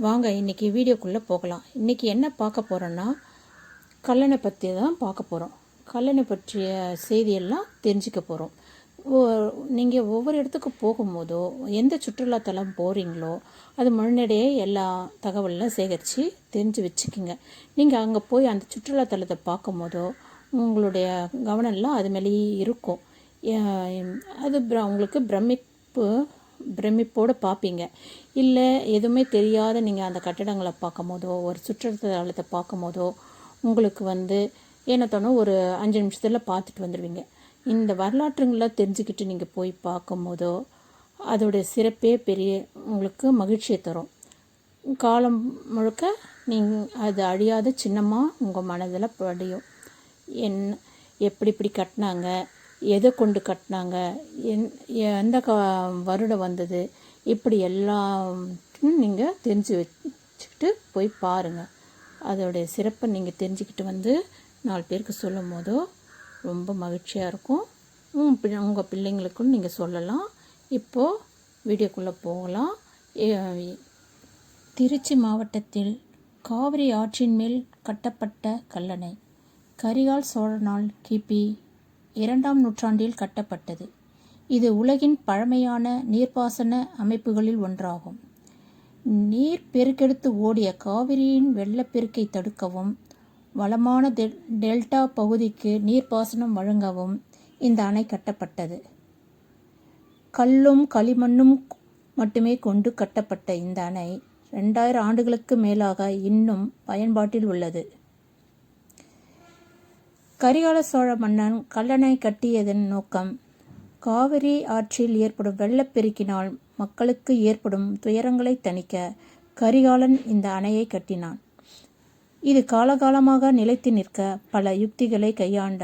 வாங்க இன்றைக்கி வீடியோக்குள்ளே போகலாம். இன்றைக்கி என்ன பார்க்க போகிறோன்னா, கல்லணை பற்றி தான் பார்க்க போகிறோம். கல்லணை பற்றிய செய்தியெல்லாம் தெரிஞ்சுக்க போகிறோம். நீங்கள் ஒவ்வொரு இடத்துக்கு போகும்போதோ, எந்த சுற்றுலாத்தலம் போகிறீங்களோ, அது முன்னாடியே எல்லா தகவலாம் சேகரித்து தெரிஞ்சு வச்சுக்கிங்க. நீங்கள் அங்கே போய் அந்த சுற்றுலாத்தலத்தை பார்க்கும் போதோ உங்களுடைய கவனம்லாம் அது மேலேயே இருக்கும். அது உங்களுக்கு பிரமிப்போடு பார்ப்பீங்க. இல்லை எதுவுமே தெரியாத நீங்கள் அந்த கட்டிடங்களை பார்க்கும் போதோ, ஒரு சுற்றுலாத்தலத்தை பார்க்கும் போதோ உங்களுக்கு என்ன தோணும், ஒரு 5 நிமிஷத்தில் பார்த்துட்டு வந்துடுவீங்க. இந்த வரலாற்றுங்களை தெரிஞ்சுக்கிட்டு நீங்கள் போய் பார்க்கும் போதோ அதோடைய சிறப்பே உங்களுக்கு மகிழ்ச்சியை தரும். காலம் முழுக்க அது அழியாத சின்னமாக உங்கள் மனதில் படியும். எப்படி இப்படி கட்டினாங்க, எதை கொண்டு கட்டினாங்க, எந்த வருடம் வந்தது, இப்படி எல்லாம் நீங்கள் தெரிஞ்சு வச்சுக்கிட்டு போய் பாருங்கள். அதோடைய சிறப்பை நீங்கள் தெரிஞ்சுக்கிட்டு 4 பேருக்கு சொல்லும் போதோ ரொம்ப மகிழ்ச்சியாக இருக்கும். உங்கள் பிள்ளைங்களுக்கும் நீங்கள் சொல்லலாம். இப்போது வீடியோக்குள்ளே போகலாம். திருச்சி மாவட்டத்தில் காவிரி ஆற்றின் மேல் கட்டப்பட்ட கல்லணை கரிகால் சோழனால் கிபி 2ஆம் நூற்றாண்டில் கட்டப்பட்டது. இது உலகின் பழமையான நீர்ப்பாசன அமைப்புகளில் ஒன்றாகும். நீர் பெருக்கெடுத்து ஓடிய காவிரியின் வெள்ளப்பெருக்கை தடுக்கவும், வளமான டெல்டா பகுதிக்கு நீர்ப்பாசனம் வழங்கவும் இந்த அணை கட்டப்பட்டது. கல்லும் களிமண்ணும் மட்டுமே கொண்டு கட்டப்பட்ட இந்த அணை 2000 ஆண்டுகளுக்கு மேலாக இன்னும் பயன்பாட்டில் உள்ளது. கரிகால சோழ மன்னன் கல்லணை கட்டியதன் நோக்கம், காவிரி ஆற்றில் ஏற்படும் வெள்ளப்பெருக்கினால் மக்களுக்கு ஏற்படும் துயரங்களை தணிக்க கரிகாலன் இந்த அணையை கட்டினான். இது காலகாலமாக நிலைத்து நிற்க பல யுக்திகளை கையாண்ட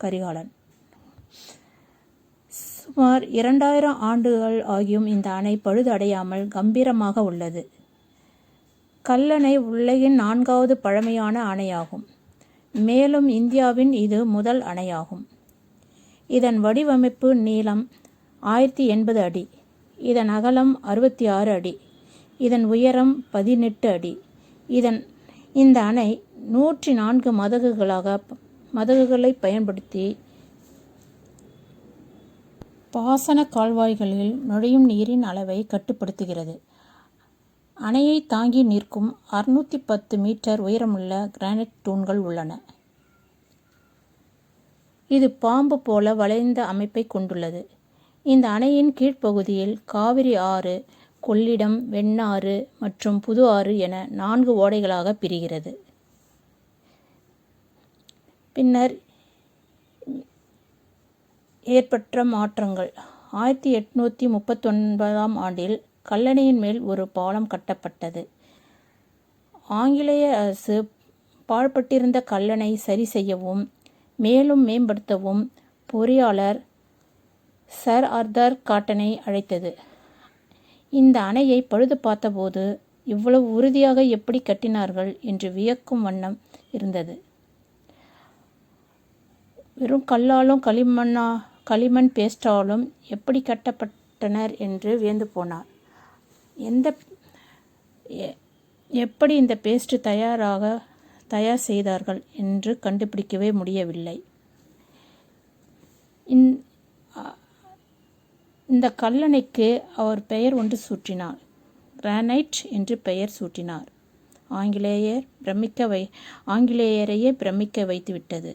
கரிகாலன். சுமார் 2000 ஆண்டுகள் ஆகியும் இந்த அணை பழுதடையாமல் கம்பீரமாக உள்ளது. கல்லணை உலகின் 4வது பழமையான அணையாகும். மேலும் இந்தியாவின் இது முதல் அணையாகும். இதன் வடிவமைப்பு நீளம் 1080 அடி, இதன் அகலம் 66 அடி, இதன் உயரம் 18 அடி. இந்த அணை 104 மதகுகளை பயன்படுத்தி பாசன கால்வாய்களில் நுழையும் நீரின் அளவை கட்டுப்படுத்துகிறது. அணையை தாங்கி நிற்கும் 610 மீட்டர் உயரமுள்ள கிரானைட் தூண்கள் உள்ளன. இது பாம்பு போல வளைந்த அமைப்பை கொண்டுள்ளது. இந்த அணையின் கீழ்ப்பகுதியில் காவிரி ஆறு, கொள்ளிடம், வெண்ணாறு மற்றும் புது ஆறு என 4 ஓடைகளாக பிரிகிறது. பின்னர் ஏற்பட்ட மாற்றங்கள். 1839ஆம் ஆண்டில் கல்லணையின் மேல் ஒரு பாலம் கட்டப்பட்டது. ஆங்கிலேய அரசு பாழ்பட்டிருந்த கல்லணை சரி செய்யவும் மேலும் மேம்படுத்தவும் பொறியாளர் சர் ஆர்தர் காட்டனை அழைத்தது. இந்த அணையை பழுது பார்த்தபோது இவ்வளவு உறுதியாக எப்படி கட்டினார்கள் என்று வியக்கும் வண்ணம் இருந்தது. வெறும் கல்லாலும் களிமண் பேஸ்டாலும் எப்படி கட்டப்பட்டனர் என்று வியந்து போனார். எப்படி இந்த பேஸ்ட் தயார் செய்தார்கள் என்று கண்டுபிடிக்கவே முடியவில்லை. இந்த கல்லணைக்கு அவர் பெயர் ஒன்று சூட்டினார். கிரானைட் என்று பெயர் சூட்டினார். ஆங்கிலேயரையே பிரமிக்க வைத்துவிட்டது.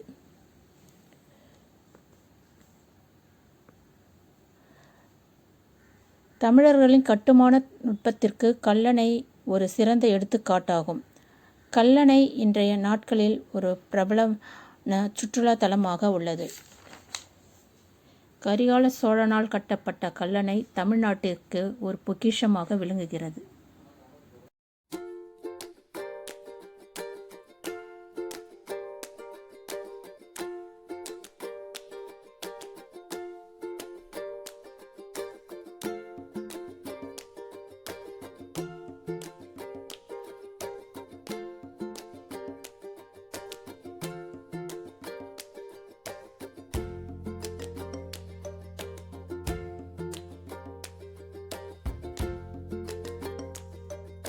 தமிழர்களின் கட்டுமான நுட்பத்திற்கு கல்லணை ஒரு சிறந்த எடுத்துக்காட்டாகும். கல்லணை இன்றைய நாட்களில் ஒரு பிரபலமான சுற்றுலா தலமாக உள்ளது. கரிகால சோழனால் கட்டப்பட்ட கல்லணை தமிழ்நாட்டிற்கு ஒரு பொக்கிஷமாக விளங்குகிறது.